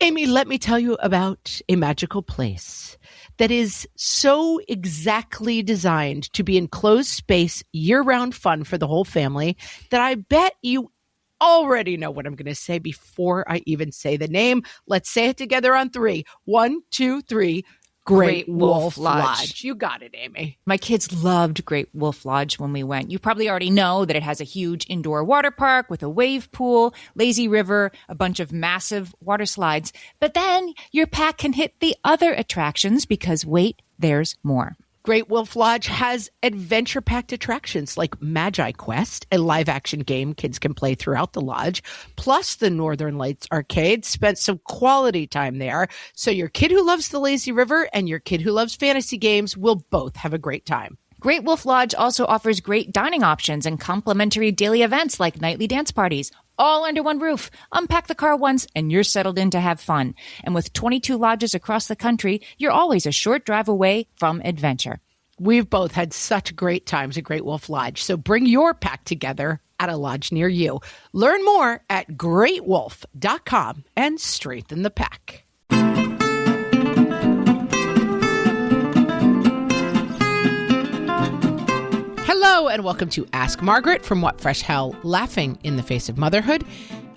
Amy, let me tell you about a magical place that is so exactly designed to be enclosed space, year-round fun for the whole family that I bet you already know what I'm going to say before I even say the name. Let's say it together on 3. 1, 2, 3. Great Wolf Lodge. You got it, Amy. My kids loved Great Wolf Lodge when we went. You probably already know that it has a huge indoor water park with a wave pool, lazy river, a bunch of massive water slides. But then your pack can hit the other attractions because, wait, there's more. Great Wolf Lodge has adventure-packed attractions like Magi Quest, a live-action game kids can play throughout the lodge, plus the Northern Lights Arcade. Spent some quality time there, so your kid who loves the lazy river and your kid who loves fantasy games will both have a great time. Great Wolf Lodge also offers great dining options and complimentary daily events like nightly dance parties, all under one roof. Unpack the car once and you're settled in to have fun. And with 22 lodges across the country, you're always a short drive away from adventure. We've both had such great times at Great Wolf Lodge, so bring your pack together at a lodge near you. Learn more at greatwolf.com and strengthen the pack. Hello and welcome to Ask Margaret from What Fresh Hell, laughing in the face of motherhood,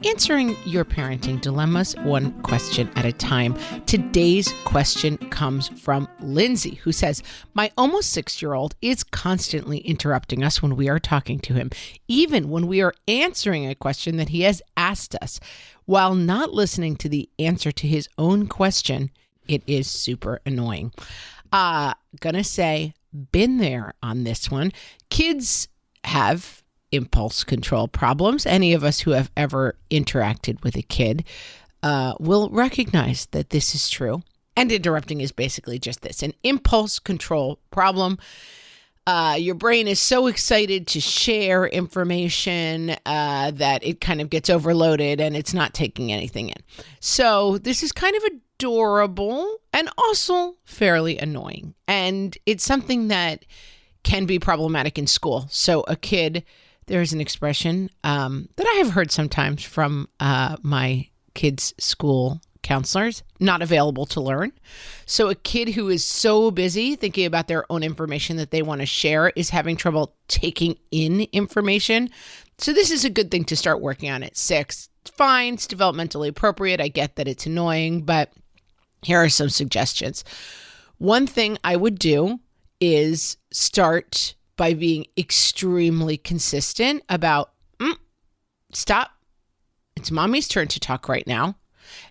answering your parenting dilemmas one question at a time. Today's question comes from Lindsay, who says, my almost 6-year-old is constantly interrupting us when we are talking to him, even when we are answering a question that he has asked us. While not listening to the answer to his own question, it is super annoying. Gonna say, been there on this one. Kids have impulse control problems. Any of us who have ever interacted with a kid will recognize that this is true. And interrupting is basically just this, an impulse control problem. Your brain is so excited to share information that it kind of gets overloaded and it's not taking anything in. So this is kind of adorable and also fairly annoying. And it's something that can be problematic in school. So a kid, there's an expression that I have heard sometimes from my kids' school counselors, not available to learn. So a kid who is so busy thinking about their own information that they want to share is having trouble taking in information. So this is a good thing to start working on at 6. It's fine. It's developmentally appropriate. I get that it's annoying, but here are some suggestions. One thing I would do is start by being extremely consistent about, stop. It's mommy's turn to talk right now.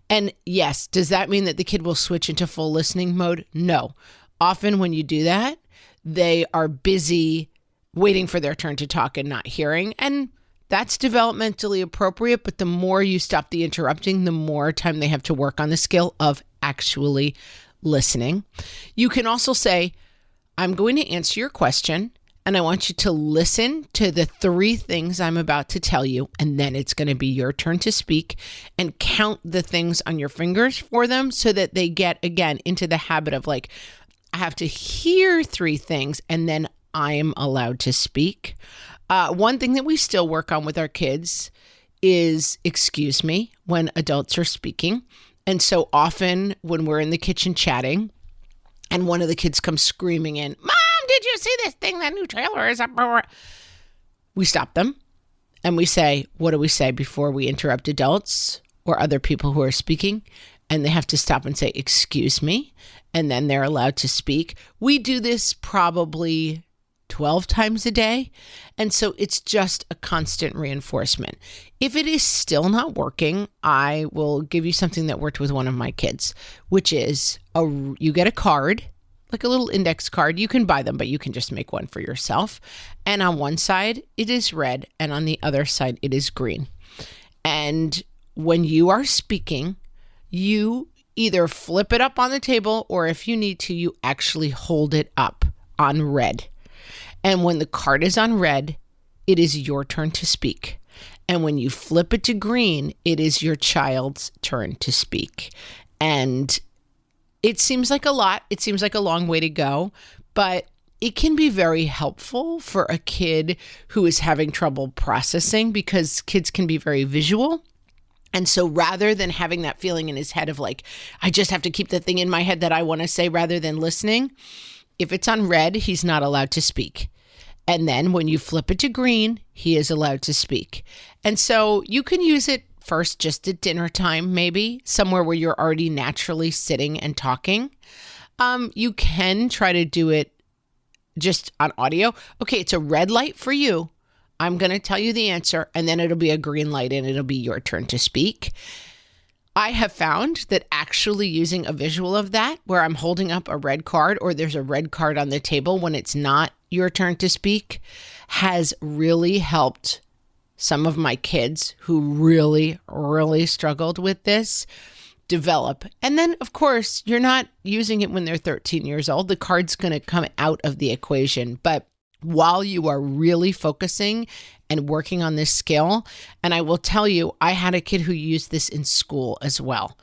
And yes, does that mean that the kid will switch into full listening mode? No. Often when you do that, they are busy waiting for their turn to talk and not hearing. And that's developmentally appropriate. But the more you stop the interrupting, the more time they have to work on the skill of actually listening. You can also say, I'm going to answer your question, and I want you to listen to the 3 things I'm about to tell you, and then it's going to be your turn to speak, and count the things on your fingers for them so that they get, again, into the habit of like, I have to hear 3 things, and then I'm allowed to speak. One thing that we still work on with our kids is excuse me when adults are speaking. And so often when we're in the kitchen chatting, and one of the kids comes screaming in, Mom, did you see this thing? That new trailer is up. We stop them and we say, what do we say before we interrupt adults or other people who are speaking? And they have to stop and say, excuse me. And then they're allowed to speak. We do this probably 12 times a day. And so it's just a constant reinforcement. If it is still not working, I will give you something that worked with one of my kids, which is you get a card, like a little index card. You can buy them, but you can just make one for yourself. And on one side, it is red, and on the other side, it is green. And when you are speaking, you either flip it up on the table, or if you need to, you actually hold it up on red. And when the card is on red, it is your turn to speak. And when you flip it to green, it is your child's turn to speak. And it seems like a lot. It seems like a long way to go, but it can be very helpful for a kid who is having trouble processing, because kids can be very visual. And so rather than having that feeling in his head of like, I just have to keep the thing in my head that I want to say rather than listening, if it's on red, he's not allowed to speak. And then when you flip it to green, he is allowed to speak. And so you can use it first just at dinner time, maybe somewhere where you're already naturally sitting and talking. You can try to do it just on audio. Okay, it's a red light for you. I'm going to tell you the answer, and then it'll be a green light and it'll be your turn to speak. I have found that actually using a visual of that, where I'm holding up a red card or there's a red card on the table when it's not your turn to speak, has really helped some of my kids who really, really struggled with this develop. And then, of course, you're not using it when they're 13 years old. The card's going to come out of the equation. But while you are really focusing and working on this skill, and I will tell you, I had a kid who used this in school as well.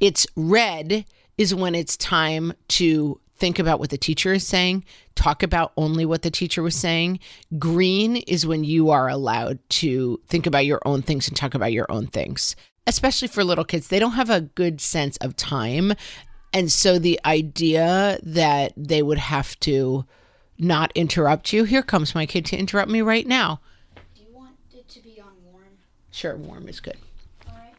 It's red is when it's time to think about what the teacher is saying, talk about only what the teacher was saying. Green is when you are allowed to think about your own things and talk about your own things. Especially for little kids, they don't have a good sense of time. And so the idea that they would have to not interrupt you. Here comes my kid to interrupt me right now. Do you want it to be on warm? Sure, warm is good. All right.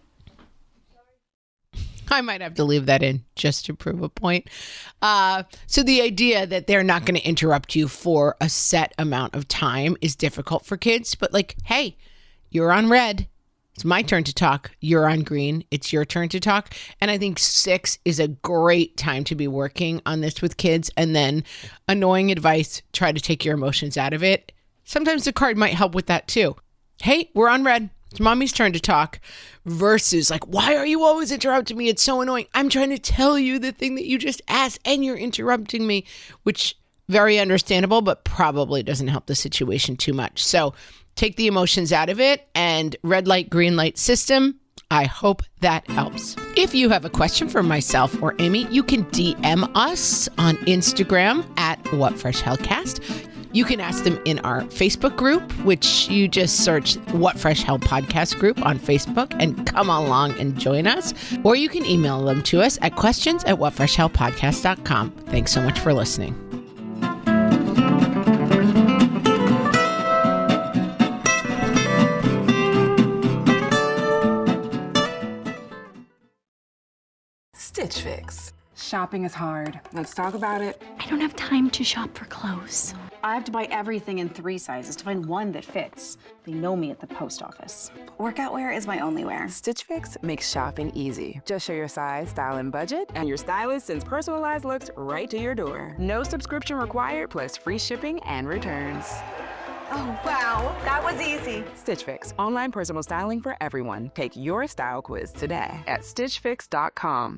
I might have to leave that in just to prove a point. So the idea that they're not going to interrupt you for a set amount of time is difficult for kids. But like, hey, you're on red. It's my turn to talk. You're on green. It's your turn to talk. And I think 6 is a great time to be working on this with kids. And then annoying advice, try to take your emotions out of it. Sometimes the card might help with that too. Hey, we're on red. It's mommy's turn to talk. Versus like, why are you always interrupting me? It's so annoying. I'm trying to tell you the thing that you just asked and you're interrupting me, which very understandable, but probably doesn't help the situation too much. So take the emotions out of it, and red light, green light system. I hope that helps. If you have a question for myself or Amy, you can DM us on Instagram at WhatFreshHellCast. You can ask them in our Facebook group, which you just search What Fresh Hell Podcast group on Facebook and come along and join us. Or you can email them to us at questions@whatfreshhellpodcast.com. Thanks so much for listening. Stitch Fix. Shopping is hard. Let's talk about it. I don't have time to shop for clothes. I have to buy everything in 3 sizes to find one that fits. They know me at the post office. Workout wear is my only wear. Stitch Fix makes shopping easy. Just show your size, style, and budget, and your stylist sends personalized looks right to your door. No subscription required, plus free shipping and returns. Oh, wow, that was easy. Stitch Fix, online personal styling for everyone. Take your style quiz today at stitchfix.com.